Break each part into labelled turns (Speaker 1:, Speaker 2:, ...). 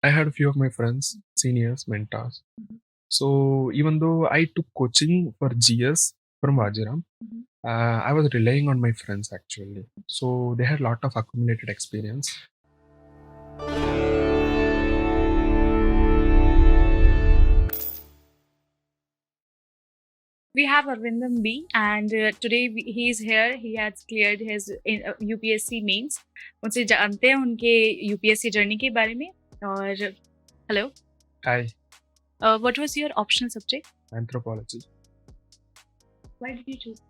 Speaker 1: I had a few of my friends, seniors, mentors. So even though I took coaching for GS from Vajiram, I was relying on my friends actually. So they had a lot of accumulated experience.
Speaker 2: We have Arvindam B, and today he is here. He has cleared his UPSC mains. उनसे जानते हैं उनके UPSC journey के बारे में. और hello,
Speaker 1: Hi,
Speaker 2: what was your optional subject?
Speaker 1: anthropology.
Speaker 2: Why did you choose?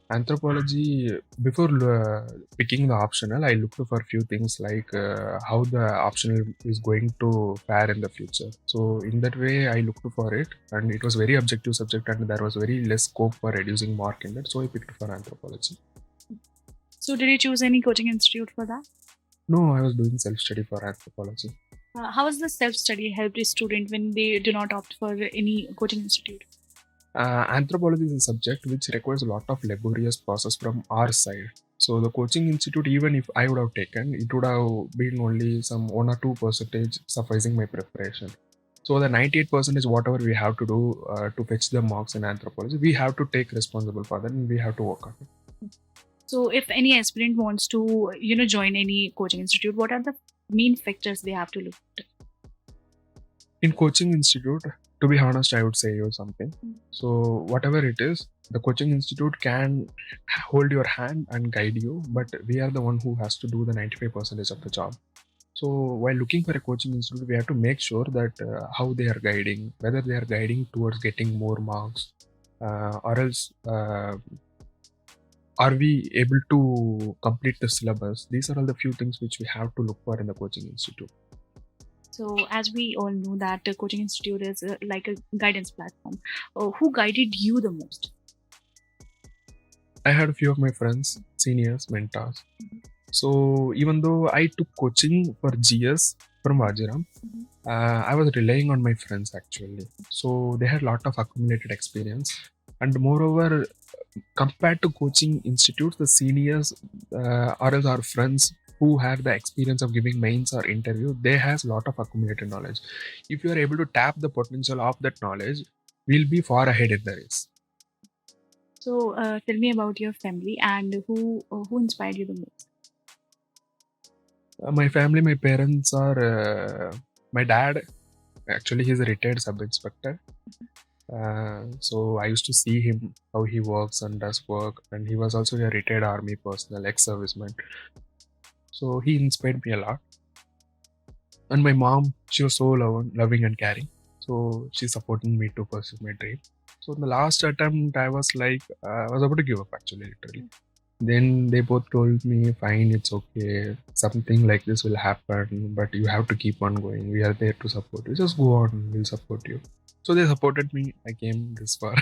Speaker 1: Anthropology, before picking the optional, I looked for a few things like how the optional is going to fare in the future. So in that way, I looked for it, and it was very objective subject, and there was very less scope for reducing mark in that. So I picked for anthropology.
Speaker 2: So did you choose any coaching institute for that?
Speaker 1: No, I was doing self-study for anthropology.
Speaker 2: How has the self-study helped a student when they do not opt for any coaching institute?
Speaker 1: Anthropology is a subject which requires a lot of laborious process from our side. So the coaching institute, even if I would have taken, it would have been only some 1 or 2% sufficing my preparation. So the 98% is whatever we have to do to fetch the marks in anthropology. We have to take responsible for that, and we have to work on it.
Speaker 2: So if any aspirant wants to, join any coaching institute, what are the main factors they have to look at?
Speaker 1: In coaching institute, to be honest, I would say you something. So whatever it is, the coaching institute can hold your hand and guide you, but we are the one who has to do the 95% of the job. So while looking for a coaching institute, we have to make sure that how they are guiding, whether they are guiding towards getting more marks, or else are we able to complete the syllabus. These are all the few things which we have to look for in the coaching institute.
Speaker 2: So as we all know that the coaching institute is like a guidance platform. Who guided you the most?
Speaker 1: I had a few of my friends, seniors, mentors. So even though I took coaching for GS from Vajiram, I was relying on my friends actually. So they had a lot of accumulated experience, and moreover, compared to coaching institutes, the seniors or else our friends who have the experience of giving mains or interview, they has a lot of accumulated knowledge. If you are able to tap the potential of that knowledge, we'll be far ahead in the race.
Speaker 2: So tell me about your family and who inspired you the most.
Speaker 1: My family, my parents are my dad. Actually, he's a retired sub-inspector. So I used to see him, how he works and does work, and he was also a retired army personnel, ex-serviceman. So he inspired me a lot. And my mom, she was so loving and caring. So she supported me to pursue my dream. So in the last attempt, I was like, I was about to give up actually, literally. Then they both told me, fine, it's okay. Something like this will happen, but you have to keep on going. We are there to support you. Just go on, we'll support you. So they supported me. I came this far.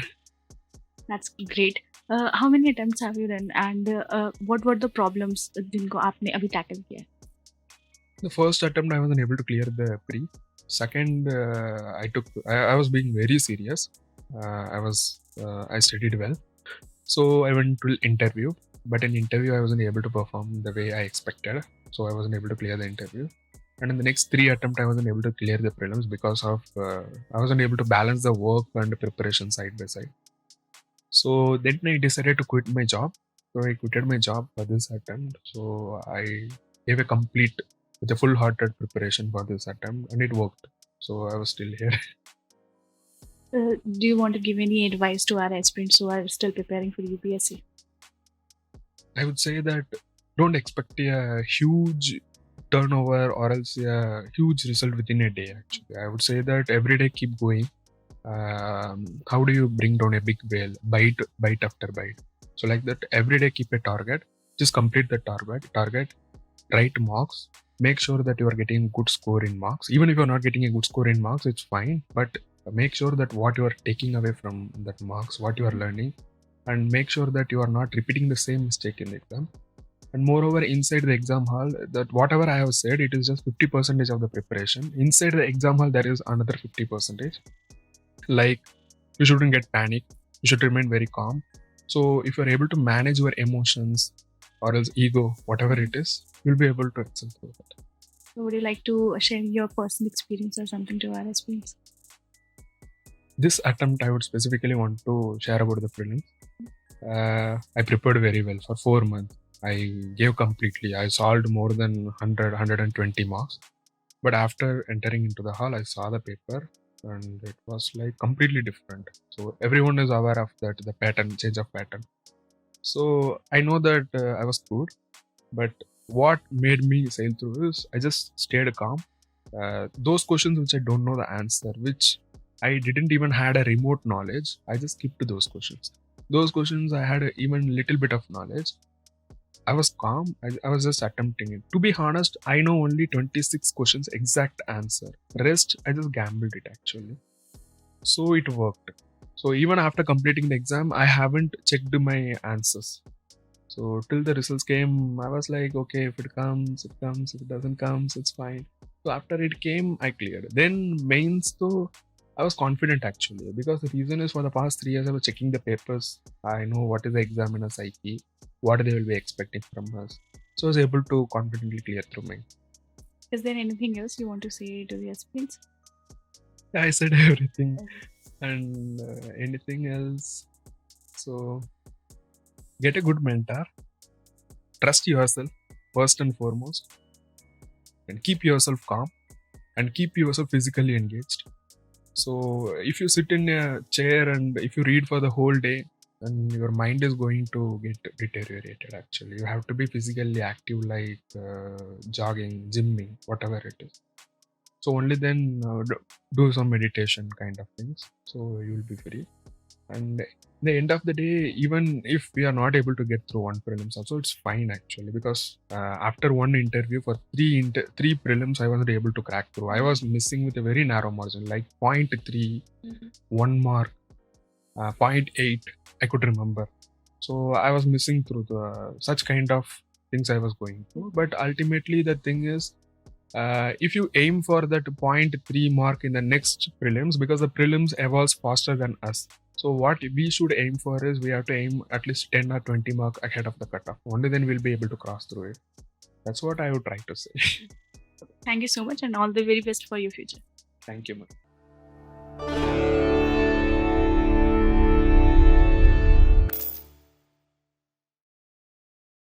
Speaker 2: That's great. How many attempts have you done, and what were the problems जिनको आपने अभी tackle किया?
Speaker 1: The first attempt, I wasn't able to clear the pre. Second, I was being very serious. I studied well. So I went to interview, but in interview, I wasn't able to perform the way I expected. So I wasn't able to clear the interview. And in the next 3 attempts, I wasn't able to clear the prelims because of I wasn't able to balance the work and the preparation side by side. So then I decided to quit my job. So I quitted my job for this attempt. So I gave a complete, with a full-hearted preparation for this attempt, and it worked. So I was still here.
Speaker 2: Do you want to give any advice to our aspirants who are still preparing for UPSC?
Speaker 1: I would say that don't expect a huge turnover or else a huge result within a day. Actually, I would say that every day keep going. How do you bring down a big whale? Bite after bite. So like that, every day keep a target. Just complete the target. Write marks. Make sure that you are getting good score in marks. Even if you are not getting a good score in marks, it's fine. But make sure that what you are taking away from that marks, what you are learning, and make sure that you are not repeating the same mistake in the exam. And moreover, inside the exam hall, that whatever I have said, it is just 50% of the preparation. Inside the exam hall, there is another 50%. Like, you shouldn't get panic. You should remain very calm. So if you're able to manage your emotions or else ego, whatever it is, you'll be able to excel through that.
Speaker 2: So would you like to share your personal experience or something to our aspirants?
Speaker 1: This attempt, I would specifically want to share about the prelims. I prepared very well for 4 months. I gave completely. I solved more than 100, 120 marks. But after entering into the hall, I saw the paper and it was like completely different. So everyone is aware of that, the pattern, change of pattern. So I know that I was good, but what made me sail through is I just stayed calm. Those questions which I don't know the answer, which I didn't even had a remote knowledge, I just skipped those questions. Those questions I had even little bit of knowledge. I was calm. I was just attempting it. To be honest, I know only 26 questions exact answer. Rest, I just gambled it actually. So it worked. So even after completing the exam, I haven't checked my answers. So till the results came, I was like, okay, if it comes, it comes. If it doesn't come, it's fine. So after it came, I cleared. Then mains, though, I was confident actually because the reason is for the past 3 years I was checking the papers. I know what is the examiner psyche, what they will be expecting from us. So I was able to confidently clear through mine.
Speaker 2: Is there anything else you want to say to the aspirants?
Speaker 1: I said everything and anything else. So get a good mentor, trust yourself first and foremost, and keep yourself calm and keep yourself physically engaged. So if you sit in a chair and if you read for the whole day, then your mind is going to get deteriorated actually. You have to be physically active like jogging, gymming, whatever it is. So only then do some meditation kind of things. So you will be free. And at the end of the day, even if we are not able to get through one prelims also, it's fine actually because after one interview for three prelims, I wasn't able to crack through. I was missing with a very narrow margin, like 0.3, 1 mark, 0.8, I could remember. So I was missing through the such kind of things I was going through. But ultimately, the thing is, if you aim for that 0.3 mark in the next prelims, because the prelims evolves faster than us. So what we should aim for is we have to aim at least 10 or 20 mark ahead of the cutoff. Only then we'll be able to cross through it. That's what I would try to say.
Speaker 2: Thank you so much and all the very best for your future.
Speaker 1: Thank you, ma'am.